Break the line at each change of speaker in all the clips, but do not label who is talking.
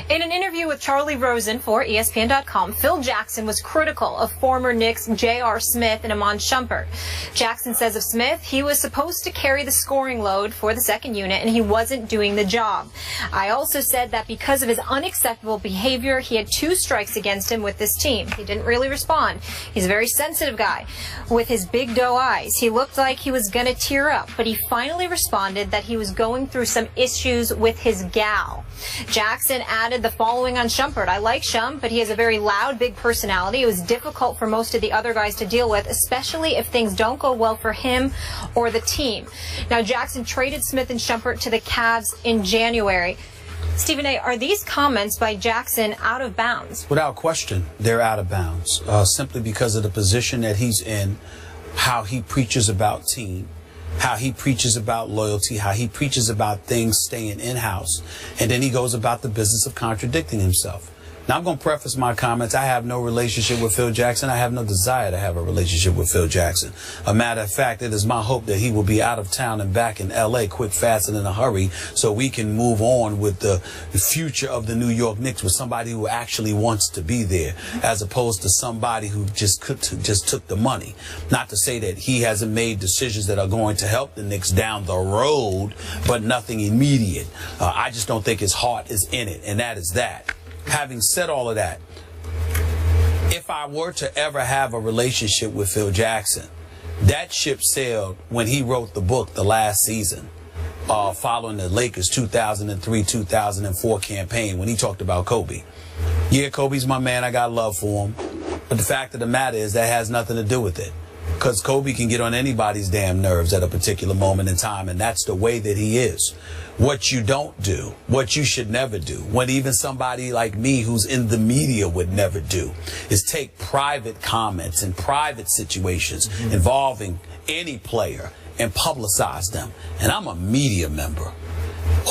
In an interview with Charlie Rosen for ESPN.com, Phil Jackson was critical of former Knicks J.R. Smith and Iman Shumpert. Jackson says of Smith, he was supposed to carry the scoring load for the second unit, and he wasn't doing the job. I also said that because of his unacceptable behavior, he had 2 strikes against him with this team. He didn't really respond. He's a very sensitive guy with his big doe eyes. He looked like he was going to tear up, but he finally responded that he was going through some issues with his gal. Jackson added the following on Shumpert. I like Shum, but he has a very loud, big personality. It was difficult for most of the other guys to deal with, especially if things don't go well for him or the team. Now, Jackson traded Smith and Shumpert to the Cavs in January. Stephen A., are these comments by Jackson out of bounds?
Without question, they're out of bounds, simply because of the position that he's in, how he preaches about team, how he preaches about loyalty, how he preaches about things staying in-house, and then he goes about the business of contradicting himself. Now, I'm going to preface my comments. I have no relationship with Phil Jackson. I have no desire to have a relationship with Phil Jackson. A matter of fact, it is my hope that he will be out of town and back in L.A. quick, fast, and in a hurry so we can move on with the future of the New York Knicks with somebody who actually wants to be there, as opposed to somebody who just took the money. Not to say that he hasn't made decisions that are going to help the Knicks down the road, but nothing immediate. I just don't think his heart is in it, and that is that. Having said all of that, if I were to ever have a relationship with Phil Jackson, that ship sailed when he wrote the book the last season, following the Lakers 2003-2004 campaign, when he talked about Kobe. Yeah, Kobe's my man. I got love for him. But the fact of the matter is that has nothing to do with it. Because Kobe can get on anybody's damn nerves at a particular moment in time, and that's the way that he is. What you don't do, what you should never do, what even somebody like me who's in the media would never do, is take private comments and private situations involving any player and publicize them. And I'm a media member.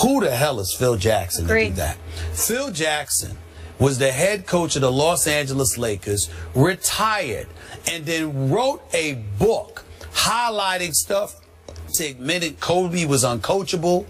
Who the hell is Phil Jackson to do that? Phil Jackson was the head coach of the Los Angeles Lakers, retired, and then wrote a book highlighting stuff to admit Kobe was uncoachable.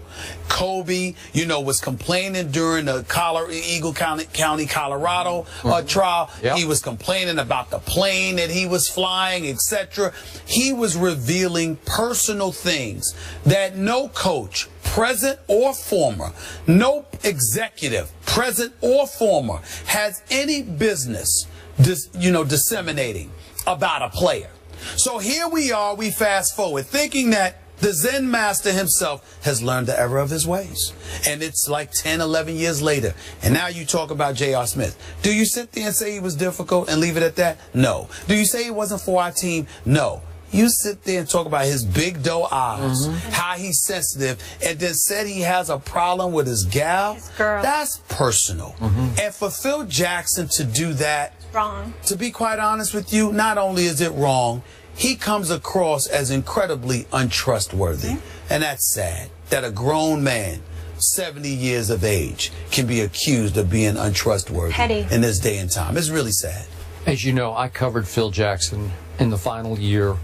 Kobe, was complaining during the Eagle County, Colorado trial. Yep. He was complaining about the plane that he was flying, etc. He was revealing personal things that no coach, present or former, no executive, present or former, has any business, disseminating about a player. So here we are, we fast forward, thinking that the Zen master himself has learned the error of his ways. And it's like 10, 11 years later. And now you talk about J.R. Smith. Do you sit there and say he was difficult and leave it at that? No. Do you say he wasn't for our team? No. You sit there and talk about his big doe eyes, how he's sensitive, and then said he has a problem with his gal.
His girl.
That's personal. And for Phil Jackson to do that,
wrong.
To be quite honest with you, not only is it wrong, he comes across as incredibly untrustworthy. And that's sad that a grown man, 70 years of age, can be accused of being untrustworthy in this day and time. It's really sad.
As you know, I covered Phil Jackson in the final year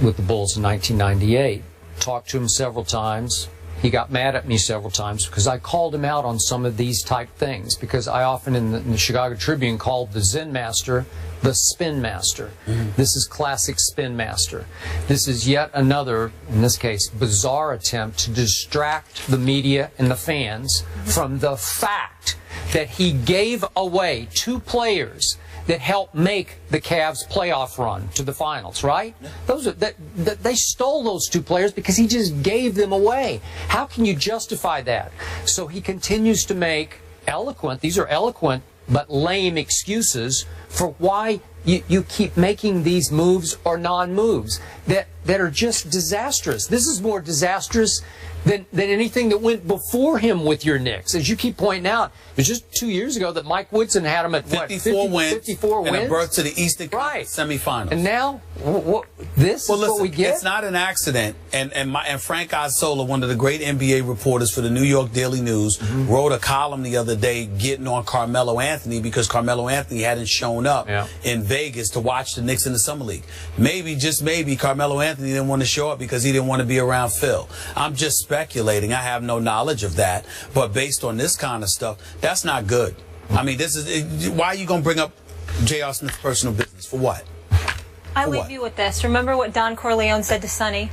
with the Bulls in 1998. Talked to him several times. He got mad at me several times because I called him out on some of these type things, because I often in the Chicago Tribune called the Zen master the spin master. This is classic spin master. This is yet another, in this case, bizarre attempt to distract the media and the fans from the fact that he gave away 2 players that helped make the Cavs playoff run to the finals, right? They stole those 2 players because he just gave them away. How can you justify that? So he continues to make these are eloquent but lame excuses for why you keep making these moves or non-moves that are just disastrous. This is more disastrous than anything that went before him with your Knicks. As you keep pointing out, it was just 2 years ago that Mike Woodson had him at
54 wins and a berth to the Eastern Conference semifinals.
And now, this is what we get?
It's not an accident. And Frank Isola, one of the great NBA reporters for the New York Daily News, wrote a column the other day getting on Carmelo Anthony because Carmelo Anthony hadn't shown up in Vegas to watch the Knicks in the Summer League. Maybe, just maybe, Carmelo Anthony Anthony didn't want to show up because he didn't want to be around Phil. I'm just speculating. I have no knowledge of that. But based on this kind of stuff, that's not good. I mean, why are you going to bring up J.R. Smith's personal business? For what?
I leave you with this. Remember what Don Corleone said to Sonny?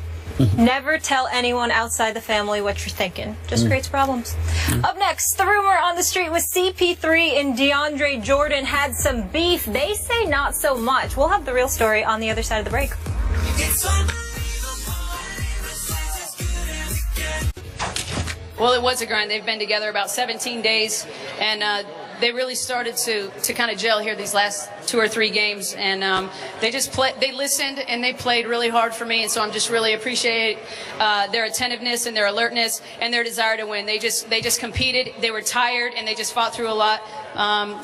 Never tell anyone outside the family what you're thinking. Just creates problems. Up next, the rumor on the street was CP3 and DeAndre Jordan had some beef. They say not so much. We'll have the real story on the other side of the break.
Well, it was a grind. They've been together about 17 days, and they really started to kind of gel here these last 2 or 3 games, and they listened and they played really hard for me, and so I'm just really appreciate their attentiveness and their alertness and their desire to win. They just competed. They were tired and they just fought through a lot.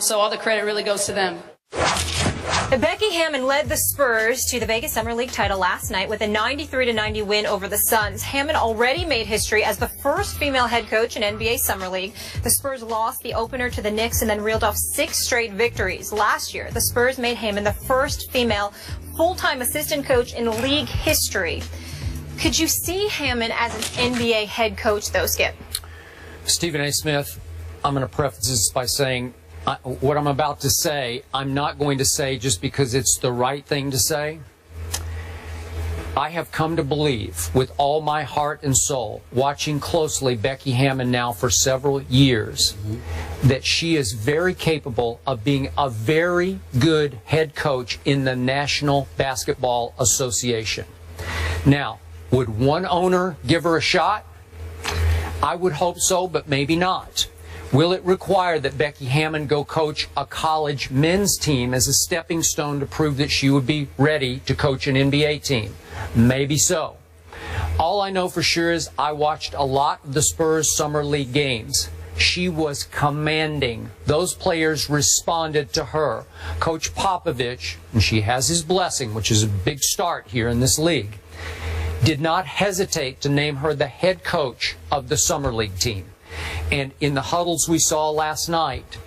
So all the credit really goes to them.
Becky Hammon led the Spurs to the Vegas Summer League title last night with a 93-90 win over the Suns. Hammon already made history as the first female head coach in NBA Summer League. The Spurs lost the opener to the Knicks and then reeled off 6 straight victories. Last year, the Spurs made Hammon the first female full-time assistant coach in league history. Could you see Hammon as an NBA head coach, though, Skip?
Stephen A. Smith, I'm going to preface this by saying what I'm about to say, I'm not going to say just because it's the right thing to say. I have come to believe with all my heart and soul, watching closely Becky Hammon now for several years, that she is very capable of being a very good head coach in the National Basketball Association. Now, would one owner give her a shot? I would hope so, but maybe not. Will it require that Becky Hammon go coach a college men's team as a stepping stone to prove that she would be ready to coach an NBA team? Maybe so. All I know for sure is I watched a lot of the Spurs Summer League games. She was commanding. Those players responded to her. Coach Popovich, and she has his blessing, which is a big start here in this league, did not hesitate to name her the head coach of the Summer League team. And in the huddles we saw last night,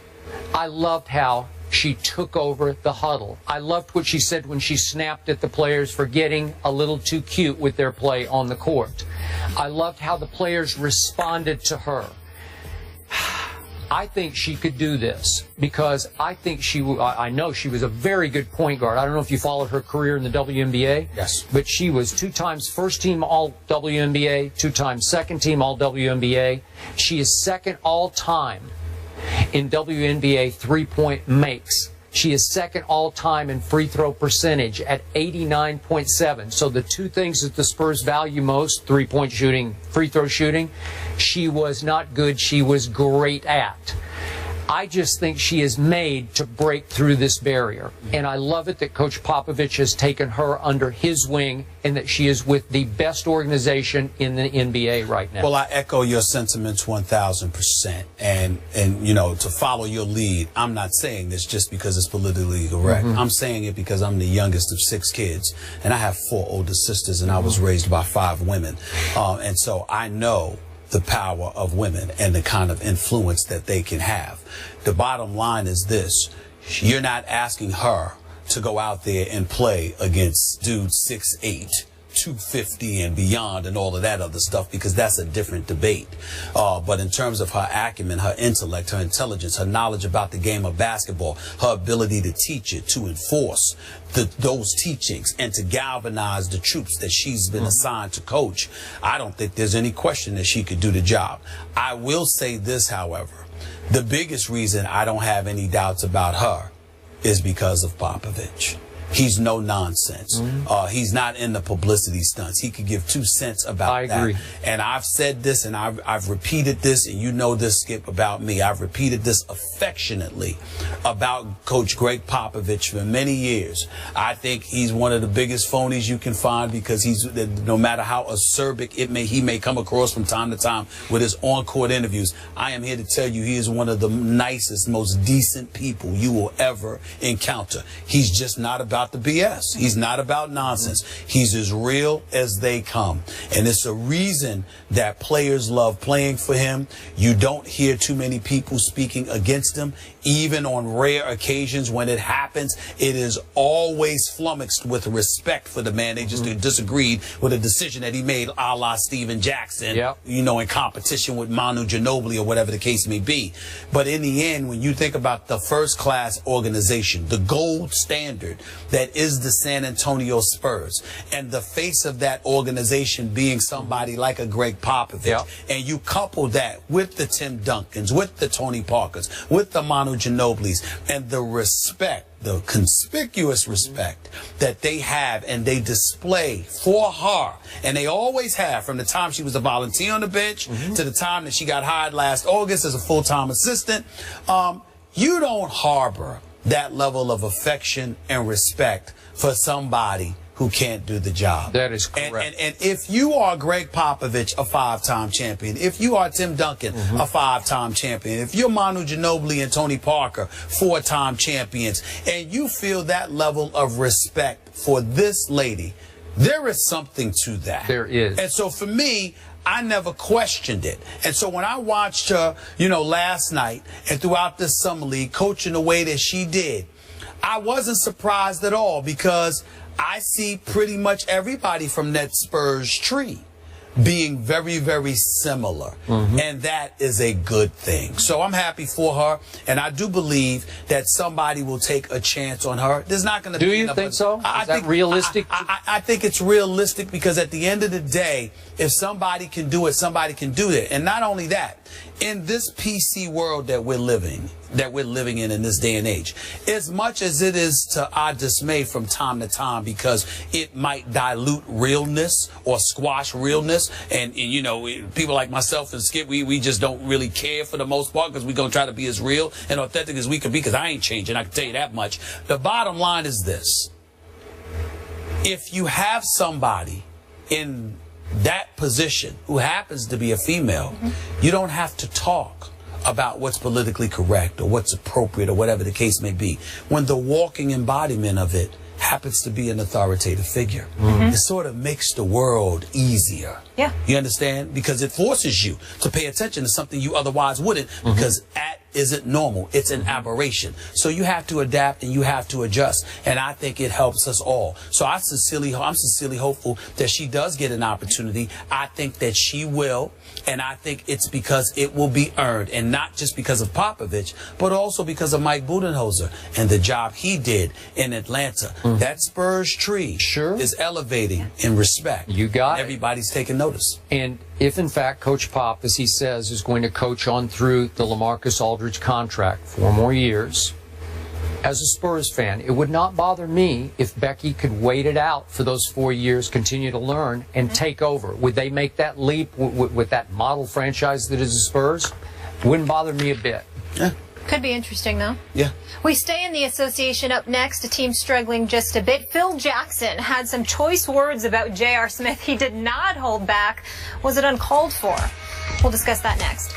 I loved how she took over the huddle. I loved what she said when she snapped at the players for getting a little too cute with their play on the court. I loved how the players responded to her. I think she could do this because I know she was a very good point guard. I don't know if you followed her career in the WNBA.
Yes.
But she was 2 times first team all WNBA, 2 times second team all WNBA. She is second all time in WNBA 3-point makes. She is second all-time in free throw percentage at 89.7. So the 2 things that the Spurs value most, 3-point shooting, free throw shooting, she was not good, she was great at. I just think she is made to break through this barrier. And I love it that Coach Popovich has taken her under his wing and that she is with the best organization in the NBA right now.
Well, I echo your sentiments 1,000%. And you know, to follow your lead, I'm not saying this just because it's politically correct. I'm saying it because I'm the youngest of 6 kids. And I have 4 older sisters, and I was raised by 5 women. And so I know the power of women and the kind of influence that they can have. The bottom line is this: you're not asking her to go out there and play against dudes 6'8", 250 and beyond and all of that other stuff, because that's a different debate. But in terms of her acumen, her intellect, her intelligence, her knowledge about the game of basketball, her ability to teach it, to enforce those teachings, and to galvanize the troops that she's been assigned to coach, I don't think there's any question that she could do the job. I will say this, however: the biggest reason I don't have any doubts about her is because of Popovich. He's no nonsense. He's not in the publicity stunts. He could give 2 cents about that. I agree. And I've said this, and I've repeated this, and you know this, Skip, about me. I've repeated this affectionately about Coach Greg Popovich for many years. I think he's one of the biggest phonies you can find, because no matter how acerbic he may come across from time to time with his on-court interviews, I am here to tell you he is one of the nicest, most decent people you will ever encounter. He's just not about about the BS. He's not about nonsense. He's as real as they come. And it's a reason that players love playing for him. You don't hear too many people speaking against him. Even on rare occasions when it happens, it is always flummoxed with respect for the man. They just disagreed with a decision that he made, a la Steven Jackson, you know, in competition with Manu Ginobili or whatever the case may be. But in the end, when you think about the first-class organization, the gold standard that is the San Antonio Spurs, and the face of that organization being somebody like a Greg Popovich, and you couple that with the Tim Duncans, with the Tony Parkers, with the Manu Ginobilis, and the respect, the conspicuous respect that they have and they display for her, and they always have from the time she was a volunteer on the bench to the time that she got hired last August as a full-time assistant. You don't harbor that level of affection and respect for somebody who can't do the job.
That is correct.
And if you are Greg Popovich, a 5-time champion, if you are Tim Duncan, a 5-time champion, if you're Manu Ginobili and Tony Parker, 4-time champions, and you feel that level of respect for this lady, there is something to that.
There is.
And so for me, I never questioned it. And so when I watched her, you know, last night and throughout this summer league coaching the way that she did, I wasn't surprised at all, because I see pretty much everybody from that Spurs tree being very, very similar. And that is a good thing. So I'm happy for her. And I do believe that somebody will take a chance on her. There's not going to be...
Do you think so? Is that realistic?
I think it's realistic, because at the end of the day, if somebody can do it, somebody can do it. And not only that, in this PC world that we're living in this day and age, as much as it is to our dismay from time to time, because it might dilute realness or squash realness, and you know, people like myself and Skip, we just don't really care for the most part, because we're going to try to be as real and authentic as we can be, because I ain't changing, I can tell you that much. The bottom line is this: if you have somebody in that position who happens to be a female, you don't have to talk about what's politically correct or what's appropriate or whatever the case may be, when the walking embodiment of it happens to be an authoritative figure. It sort of makes the world easier. You understand? Because it forces you to pay attention to something you otherwise wouldn't, because isn't normal. It's an aberration. So you have to adapt and you have to adjust. And I think it helps us all. So I'm sincerely hopeful that she does get an opportunity. I think that she will. And I think it's because it will be earned, and not just because of Popovich, but also because of Mike Budenholzer and the job he did in Atlanta. That Spurs tree is elevating in respect.
You got it.
Everybody's taking notice.
And if, in fact, Coach Pop, as he says, is going to coach on through the LaMarcus Aldridge contract 4 more years, as a Spurs fan, it would not bother me if Becky could wait it out for those 4 years, continue to learn, and take over. Would they make that leap with that model franchise that is the Spurs? Wouldn't bother me a bit.
Could be interesting, though.
Yeah.
We stay in the association. Up next, a team struggling just a bit. Phil Jackson had some choice words about J.R. Smith. He did not hold back. Was it uncalled for? We'll discuss that next.